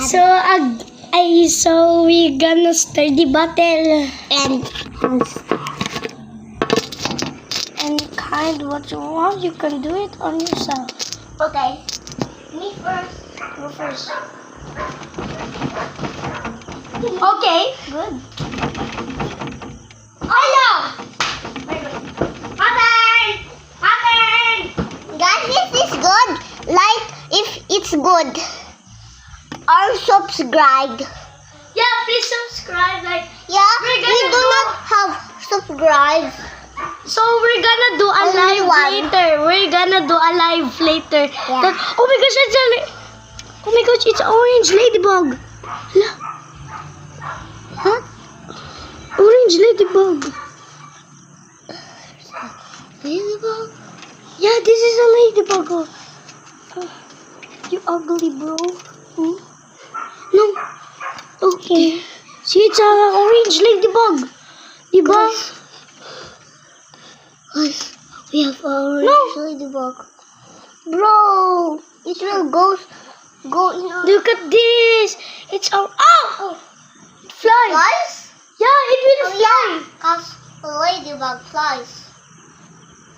So we gonna start the battle And kind what you want, you can do it on yourself. okay, me first. Go first. Okay, good. Hello. Pattern. Guys, this is good. Like if it's good. Or subscribe. Yeah, please subscribe. Yeah, We're we gonna do not have subscribe. So we're gonna do a Only live one. later. We're gonna do a live later. Yeah. Oh my gosh, oh my gosh, it's orange ladybug. Hala. Huh? Orange ladybug. Ladybug? Yeah, this is a ladybug. Oh. You ugly bro. Hmm? No. Okay. See, it's a orange ladybug. Diba? Guys, we have orange ladybug. Bro, it will go in our... Look at this. It's our... Oh! It flies. Flies? Yeah, it will fly. Because the ladybug flies.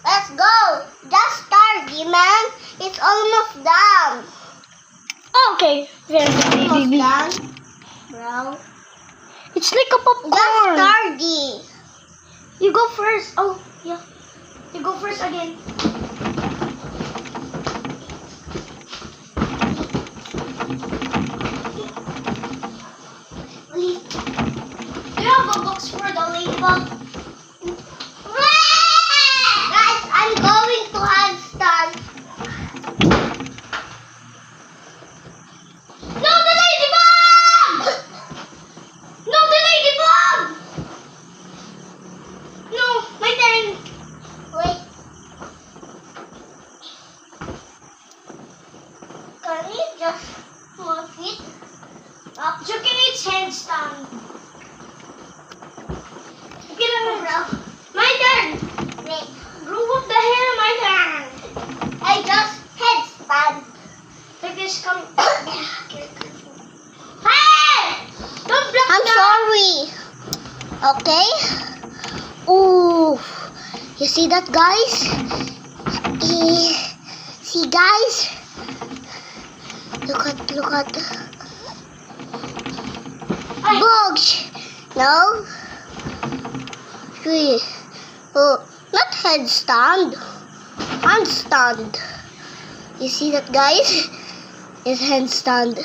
Let's go. Just start, man. It's almost done. Okay. Very good, Almost baby. done, bro. It's like a popcorn. Just start it. You go first. Oh, yeah. You go first again. Do you have a box for the ladybug? Guys, I'm going to handstand. No, the ladybug! No, the ladybug! No, my turn. Wait. Can you just move it up? You can eat handstand. Okay lang, bro. My turn. Wait. Bro, what the hell? My turn. I just headstand. Like this, come. Hey! Don't block I'm the... sorry. Okay. Ooh. You see that, guys? See, guys? Look at. Bugs. No. See. Oh, not headstand. Handstand. You see that, guys? It's handstand.